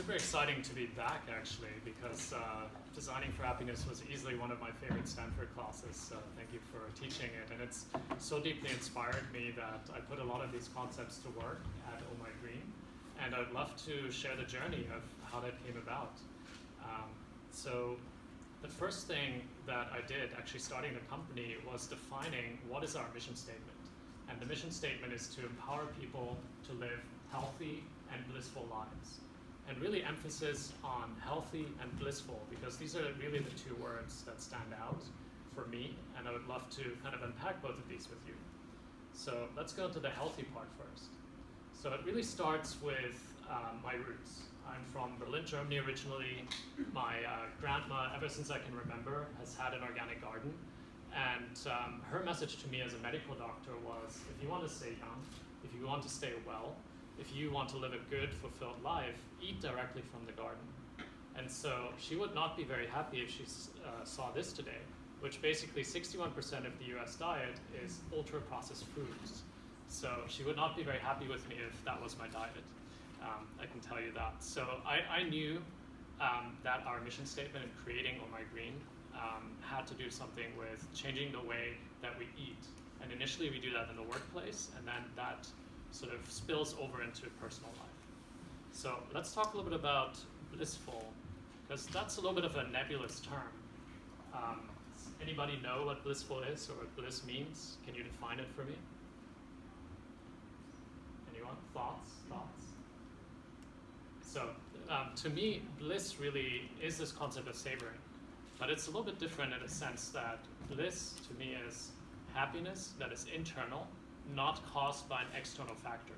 super exciting to be back, actually, because Designing for Happiness was easily one of my favorite Stanford classes, so thank you for teaching it. And it's so deeply inspired me that I put a lot of these concepts to work at Oh My Green, and I'd love to share the journey of how that came about. So the first thing that I did, actually starting the company, was defining what is our mission statement. And the mission statement is to empower people to live healthy and blissful lives. And really emphasis on healthy and blissful, because these are really the two words that stand out for me, and I would love to kind of unpack both of these with you. So let's go to the healthy part first. So it really starts with my roots. I'm from Berlin, Germany originally. My grandma, ever since I can remember, has had an organic garden. And her message to me as a medical doctor was, if you want to stay young, if you want to stay well, if you want to live a good, fulfilled life, eat directly from the garden. And so she would not be very happy if she saw this today, which basically 61% of the US diet is ultra-processed foods. So she would not be very happy with me if that was my diet. I can tell you that. So I knew that our mission statement in creating Oh My Green had to do something with changing the way that we eat. And initially we do that in the workplace, and then that sort of spills over into personal life. So let's talk a little bit about blissful, because that's a little bit of a nebulous term. Anybody know what blissful is or what bliss means? Can you define it for me? Anyone? Thoughts? So to me, bliss really is this concept of savoring. But it's a little bit different in the sense that bliss to me is happiness that is internal, not caused by an external factor.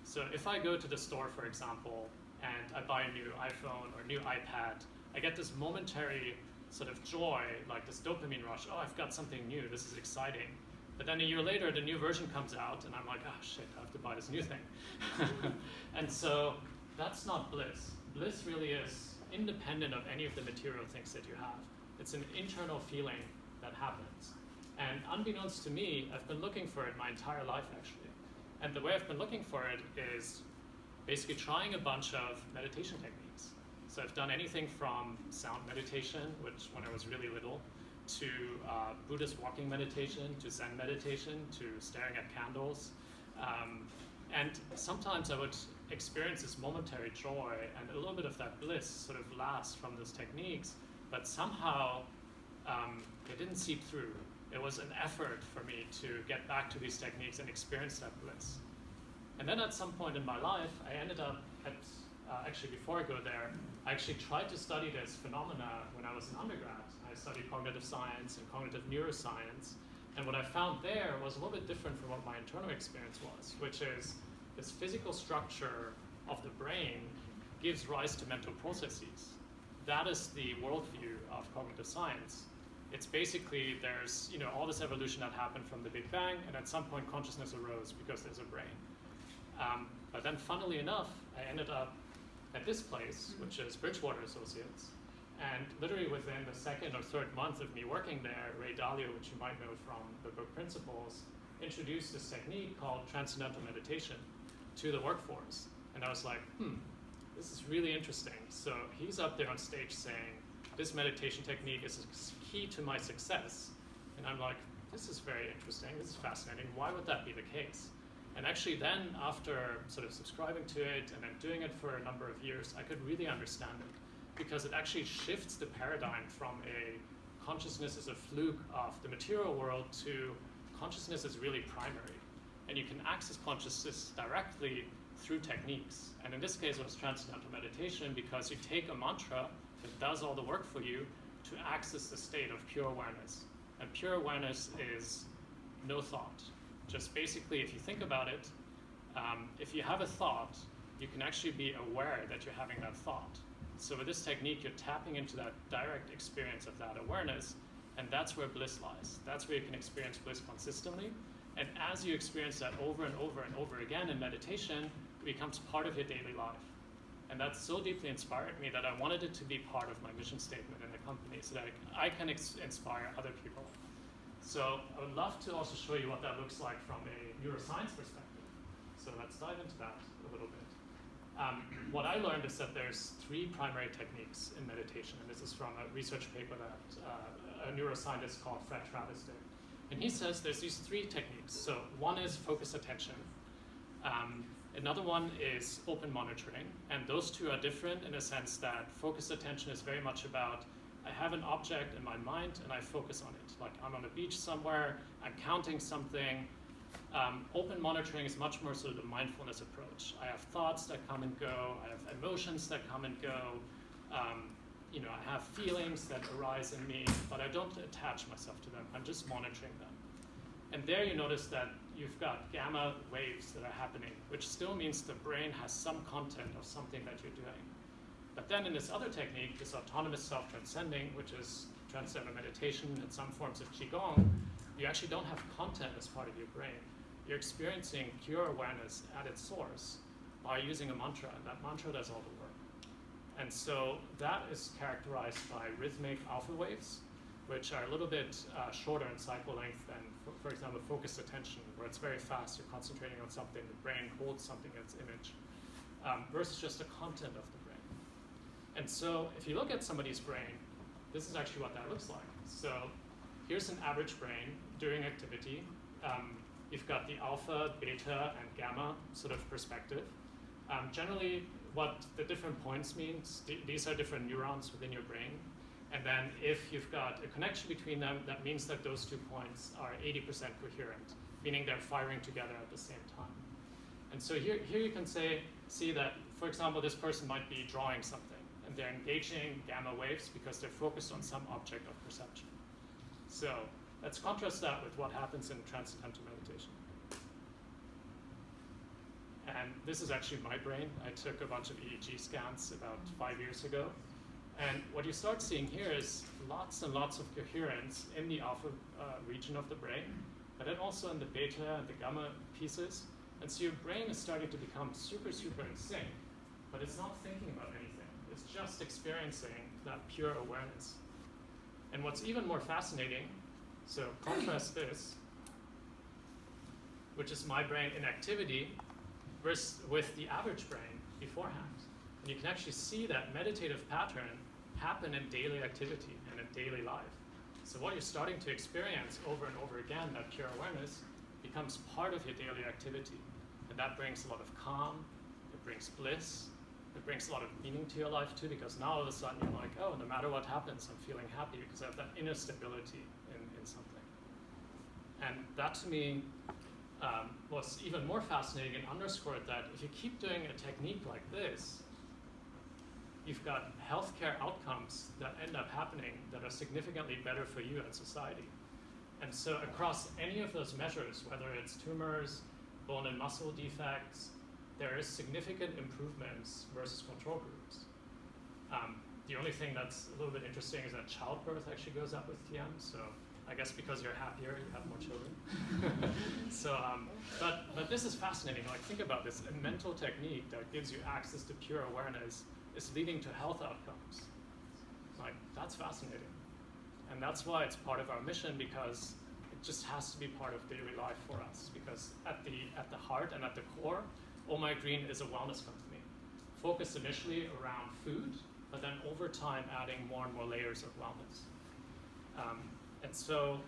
So if I go to the store, for example, and I buy a new iPhone or a new iPad, I get this momentary sort of joy, like this dopamine rush. Oh, I've got something new, this is exciting. But then a year later, the new version comes out, and I'm like, oh shit, I have to buy this new thing. And so that's not bliss. Bliss really is independent of any of the material things that you have. It's an internal feeling that happens. And unbeknownst to me, I've been looking for it my entire life, actually. And the way I've been looking for it is basically trying a bunch of meditation techniques. So I've done anything from sound meditation, which when I was really little, to Buddhist walking meditation, to Zen meditation, to staring at candles. And sometimes I would experience this momentary joy, and a little bit of that bliss sort of lasts from those techniques, but somehow it didn't seep through. It was an effort for me to get back to these techniques and experience that bliss. And then at some point in my life, I ended up at, actually before I go there, I actually tried to study this phenomena when I was an undergrad. I studied cognitive science and cognitive neuroscience. And what I found there was a little bit different from what my internal experience was, which is this physical structure of the brain gives rise to mental processes. That is the worldview of cognitive science. It's basically there's all this evolution that happened from the Big Bang, and at some point consciousness arose because there's a brain. But then funnily enough, I ended up at this place, which is Bridgewater Associates, and literally within the second or third month of me working there, Ray Dalio, which you might know from the book Principles, introduced this technique called Transcendental Meditation to the workforce. And I was like, this is really interesting. So he's up there on stage saying, this meditation technique is key to my success. And I'm like, this is very interesting, this is fascinating, why would that be the case? And actually then, after sort of subscribing to it and then doing it for a number of years, I could really understand it, because it actually shifts the paradigm from a consciousness as a fluke of the material world to consciousness is really primary. And you can access consciousness directly through techniques. And in this case, it was transcendental meditation, because you take a mantra that does all the work for you to access the state of pure awareness. And pure awareness is no thought. Just basically, if you think about it, if you have a thought, you can actually be aware that you're having that thought. So with this technique, you're tapping into that direct experience of that awareness, and that's where bliss lies. That's where you can experience bliss consistently. And as you experience that over and over and over again in meditation, it becomes part of your daily life. And that so deeply inspired me that I wanted it to be part of my mission statement in the company so that I can inspire other people. So I would love to also show you what that looks like from a neuroscience perspective. So let's dive into that a little bit. What I learned is that there's 3 primary techniques in meditation, and this is from a research paper that a neuroscientist called Fred Travis did. And he says there's these 3 techniques. So one is focused attention. Another one is open monitoring, and those 2 are different in a sense that focused attention is very much about I have an object in my mind and I focus on it. Like I'm on a beach somewhere, I'm counting something. Open monitoring is much more sort of the mindfulness approach. I have thoughts that come and go, I have emotions that come and go, I have feelings that arise in me, but I don't attach myself to them, I'm just monitoring them. And there you notice that you've got gamma waves that are happening, which still means the brain has some content of something that you're doing. But then in this other technique, this autonomous self-transcending, which is Transcendental Meditation and some forms of Qigong, you actually don't have content as part of your brain. You're experiencing pure awareness at its source by using a mantra, and that mantra does all the work. And so that is characterized by rhythmic alpha waves, which are a little bit shorter in cycle length than, for example, focused attention, where it's very fast, you're concentrating on something, the brain holds something as image, versus just the content of the brain. And so if you look at somebody's brain, this is actually what that looks like. So here's an average brain during activity. You've got the alpha, beta, and gamma sort of perspective. Generally, what the different points means, these are different neurons within your brain. And then if you've got a connection between them, that means that those 2 points are 80% coherent, meaning they're firing together at the same time. And so here you can see that, for example, this person might be drawing something, and they're engaging gamma waves because they're focused on some object of perception. So let's contrast that with what happens in Transcendental Meditation. And this is actually my brain. I took a bunch of EEG scans about 5 years ago. And what you start seeing here is lots and lots of coherence in the alpha region of the brain, but then also in the beta and the gamma pieces. And so your brain is starting to become super, super in sync, but it's not thinking about anything. It's just experiencing that pure awareness. And what's even more fascinating, so contrast this, which is my brain in activity, versus with the average brain beforehand. And you can actually see that meditative pattern happen in daily activity and in daily life. So what you're starting to experience over and over again, that pure awareness, becomes part of your daily activity. And that brings a lot of calm, it brings bliss, it brings a lot of meaning to your life too, because now all of a sudden you're like, oh, no matter what happens, I'm feeling happy because I have that inner stability in something. And that to me was even more fascinating and underscored that if you keep doing a technique like this, you've got healthcare outcomes that end up happening that are significantly better for you and society. And so across any of those measures, whether it's tumors, bone and muscle defects, there is significant improvements versus control groups. The only thing that's a little bit interesting is that childbirth actually goes up with TM, so I guess because you're happier, you have more children. So, but this is fascinating. Like, think about this. A mental technique that gives you access to pure awareness is leading to health outcomes. Like, that's fascinating. And that's why it's part of our mission, because it just has to be part of daily life for us. Because at the heart and at the core, Oh My Green is a wellness company, focused initially around food, but then over time adding more and more layers of wellness. And so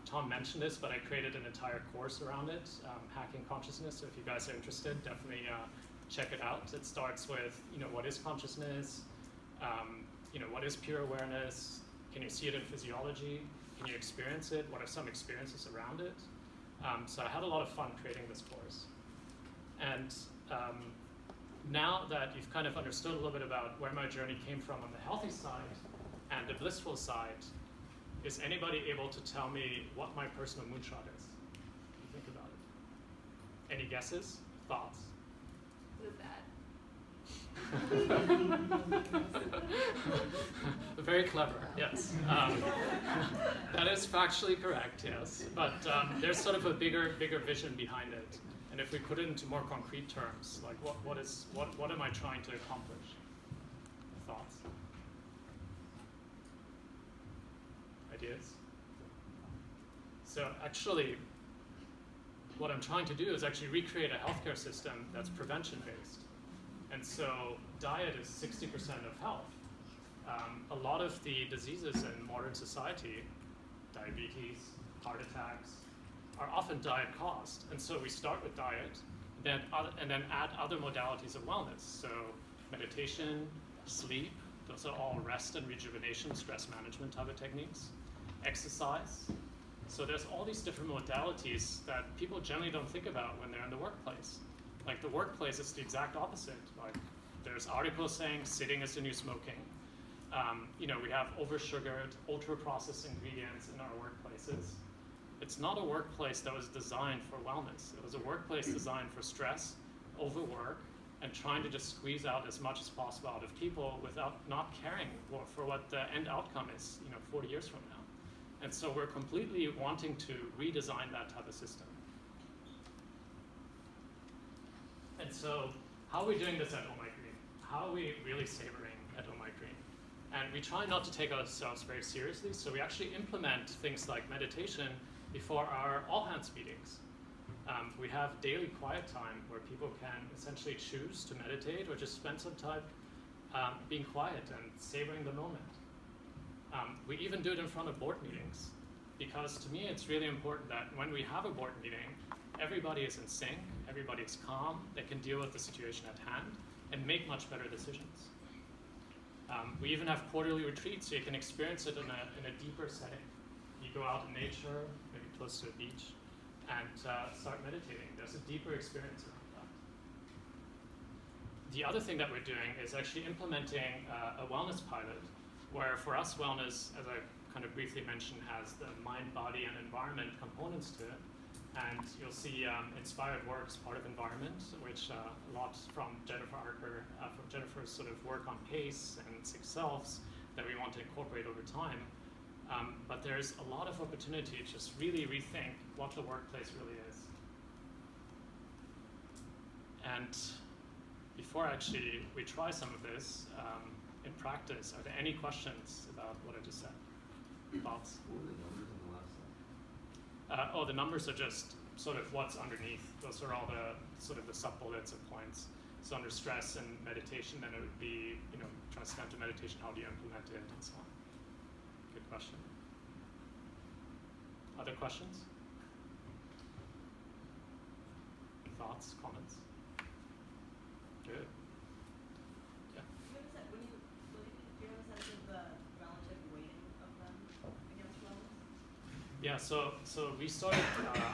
Tom mentioned this, but I created an entire course around it, Hacking Consciousness. So if you guys are interested, definitely check it out. It starts with, what is consciousness? What is pure awareness? Can you see it in physiology? Can you experience it? What are some experiences around it? So I had a lot of fun creating this course. And now that you've kind of understood a little bit about where my journey came from on the healthy side and the blissful side, is anybody able to tell me what my personal moonshot is? Think about it. Any guesses? Thoughts? Very clever, yes. That is factually correct, yes. But there's sort of a bigger vision behind it. And if we put it into more concrete terms, like what am I trying to accomplish? Thoughts? Ideas? So actually, what I'm trying to do is actually recreate a healthcare system that's prevention-based. And so diet is 60% of health. A lot of the diseases in modern society, diabetes, heart attacks, are often diet caused. And so we start with diet, and then add other modalities of wellness. So meditation, sleep, those are all rest and rejuvenation, stress management type of techniques. Exercise. So there's all these different modalities that people generally don't think about when they're in the workplace. Like the workplace is the exact opposite. Like there's articles saying sitting is the new smoking. We have over-sugared, ultra-processed ingredients in our workplaces. It's not a workplace that was designed for wellness. It was a workplace designed for stress, overwork, and trying to just squeeze out as much as possible out of people without not caring for what the end outcome is, 40 years from now. And so we're completely wanting to redesign that type of system. And so how are we doing this at Oh My Green? How are we really savoring at Oh My Green? And we try not to take ourselves very seriously, so we actually implement things like meditation before our all-hands meetings. We have daily quiet time where people can essentially choose to meditate or just spend some time being quiet and savoring the moment. We even do it in front of board meetings, because to me it's really important that when we have a board meeting, everybody is in sync, everybody is calm, they can deal with the situation at hand, and make much better decisions. We even have quarterly retreats, so you can experience it in a deeper setting. You go out in nature, maybe close to a beach, and start meditating. There's a deeper experience around that. The other thing that we're doing is actually implementing a wellness pilot, where for us wellness, as I kind of briefly mentioned, has the mind, body, and environment components to it. And you'll see inspired works, part of environment, which a lot from Jennifer Aaker, from Jennifer's sort of work on PACE and Six Selves that we want to incorporate over time. But there's a lot of opportunity to just really rethink what the workplace really is. And before actually we try some of this in practice, are there any questions about what I just said? Thoughts? What were the numbers on the last slide? The numbers are just sort of what's underneath. Those are all the sort of the sub-bullets of points. So under stress and meditation, then it would be, transcendental meditation, how do you implement it, and so on. Good question. Other questions? Thoughts, comments? Good. Yeah. Do you have a sense of the relative weighting of them against wellness? Yeah, so we started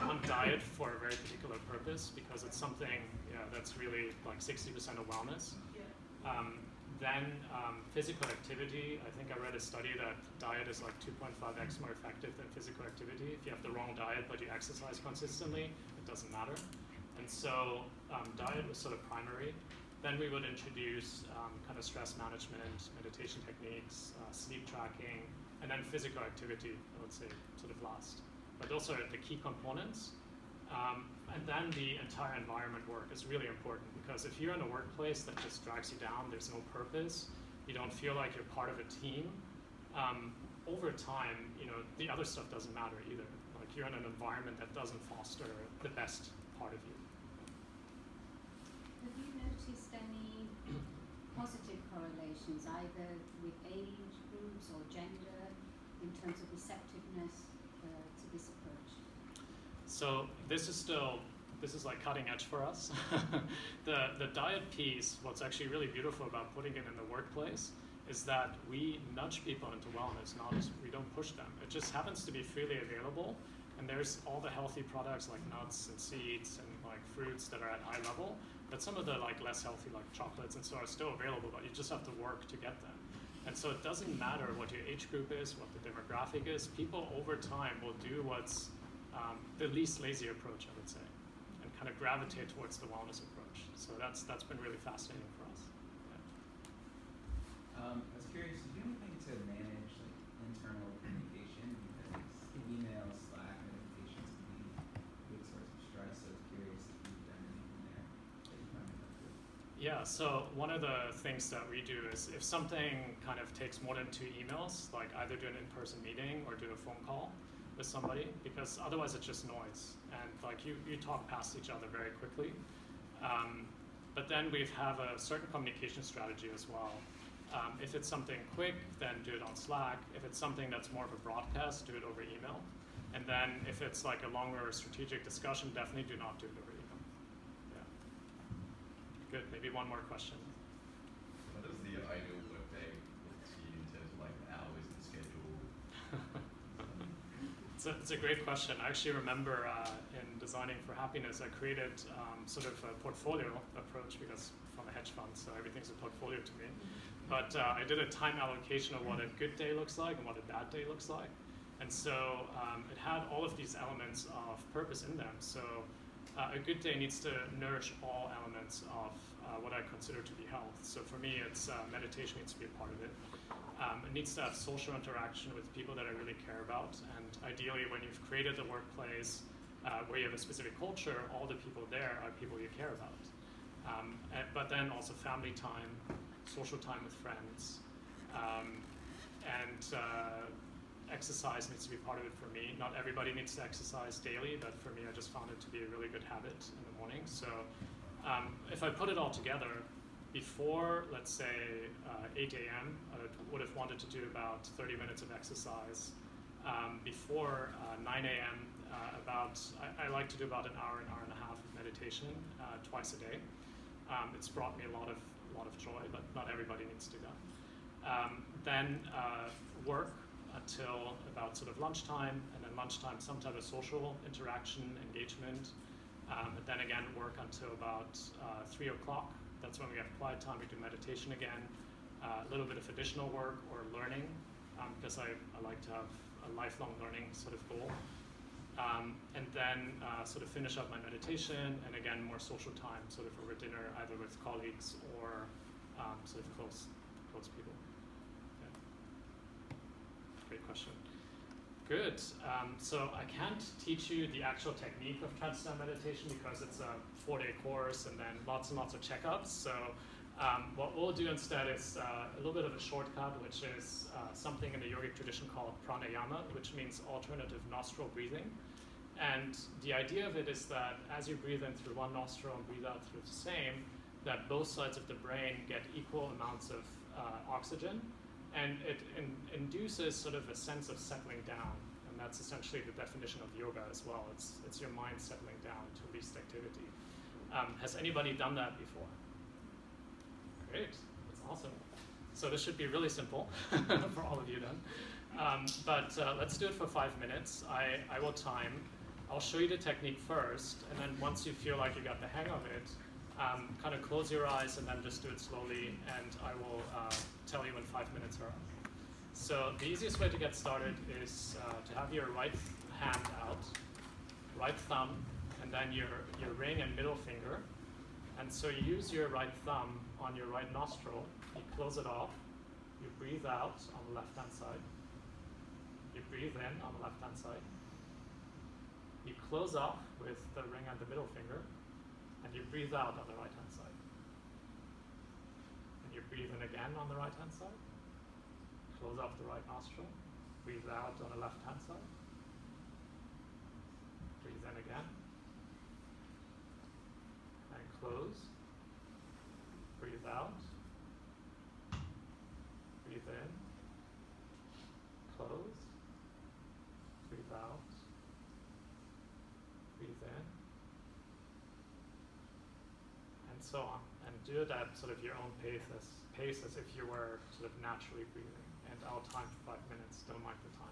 on diet for a very particular purpose, because it's something that's really like 60% of wellness. Yeah. Then physical activity, I think I read a study that diet is like 2.5x more effective than physical activity. If you have the wrong diet but you exercise consistently, it doesn't matter. And so diet was sort of primary. Then we would introduce kind of stress management, meditation techniques, sleep tracking, and then physical activity, I would say, sort of last. But those are the key components. And then the entire environment work is really important, because if you're in a workplace that just drags you down, there's no purpose, you don't feel like you're part of a team, over time, the other stuff doesn't matter either. Like you're in an environment that doesn't foster the best part of you. Have you noticed any positive correlations, either with age groups or gender, in terms of receptiveness to this approach? So this is like cutting edge for us. The diet piece, what's actually really beautiful about putting it in the workplace is that we nudge people into wellness, we don't push them. It just happens to be freely available, and there's all the healthy products like nuts and seeds and like fruits that are at eye level, but some of the like less healthy like chocolates and so are still available, but you just have to work to get them. And so it doesn't matter what your age group is, what the demographic is, people over time will do what's the least lazy approach, I would say, and kind of gravitate towards the wellness approach. So that's been really fascinating for us. I was curious, do you do anything to manage like internal communication? Because email, Slack, notifications can be a big source of stress. So I was curious if you've done anything there that you find effective. Yeah, so one of the things that we do is if something kind of takes more than 2 emails, like either do an in-person meeting or do a phone call with somebody, because otherwise it's just noise. And like you talk past each other very quickly. But then we have a certain communication strategy as well. If it's something quick, then do it on Slack. If it's something that's more of a broadcast, do it over email. And then if it's like a longer strategic discussion, definitely do not do it over email. Yeah. Good, maybe one more question. What is the ideal workday look to you in terms of like hours and schedule? It's a great question. I actually remember in designing for happiness, I created sort of a portfolio approach because from a hedge fund, so everything's a portfolio to me. But I did a time allocation of what a good day looks like and what a bad day looks like. And so it had all of these elements of purpose in them. So a good day needs to nourish all elements of what I consider to be health. So for me, it's meditation needs to be a part of it. It needs to have social interaction with people that I really care about. And ideally, when you've created a workplace where you have a specific culture, all the people there are people you care about. But then also family time, social time with friends, and exercise needs to be part of it for me. Not everybody needs to exercise daily, but for me, I just found it to be a really good habit in the morning. So if I put it all together, before, let's say, 8 a.m., I would have wanted to do about 30 minutes of exercise. Before 9 a.m., I like to do about an hour and a half of meditation twice a day. It's brought me a lot of joy, but not everybody needs to do that. Then work until about sort of lunchtime, and then lunchtime some type of social interaction, engagement, and then again work until about 3 o'clock. That's when we have quiet time. We do meditation again, a little bit of additional work or learning, because I like to have a lifelong learning sort of goal. And then sort of finish up my meditation, and again more social time, sort of over dinner, either with colleagues or sort of close people. Yeah. Great question. Good. So I can't teach you the actual technique of Transcendental Meditation because it's a 4-day course and then lots and lots of checkups. So what we'll do instead is a little bit of a shortcut, which is something in the yogic tradition called pranayama, which means alternative nostril breathing. And the idea of it is that as you breathe in through one nostril and breathe out through the same, that both sides of the brain get equal amounts of oxygen, and it induces sort of a sense of settling down. And that's essentially the definition of yoga as well. It's your mind settling down to least activity. Has anybody done that before? Great, that's awesome. So this should be really simple for all of you then. But let's do it for 5 minutes. I will time. I'll show you the technique first, and then once you feel like you got the hang of it, kind of close your eyes and then just do it slowly, and I will tell you when 5 minutes are up. So the easiest way to get started is to have your right hand out, right thumb, and then your ring and middle finger. And so you use your right thumb on your right nostril, you close it off, you breathe out on the left-hand side, you breathe in on the left-hand side, you close off with the ring and the middle finger, and you breathe out on the right-hand side. And you breathe in again on the right-hand side, close off the right nostril, breathe out on the left-hand side, breathe in again, and close, breathe out, breathe in, close, breathe out, breathe in, and so on. And do it at sort of your own pace as if you were sort of naturally breathing. And I'll time for 5 minutes, don't mark the time.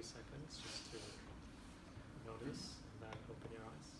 seconds just to notice and then open your eyes.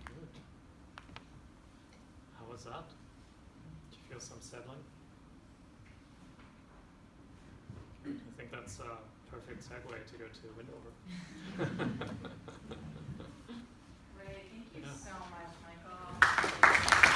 Good. How was that? Did you feel some settling? I think that's a perfect segue to go to Windover. Ray, thank you Yeah. so much.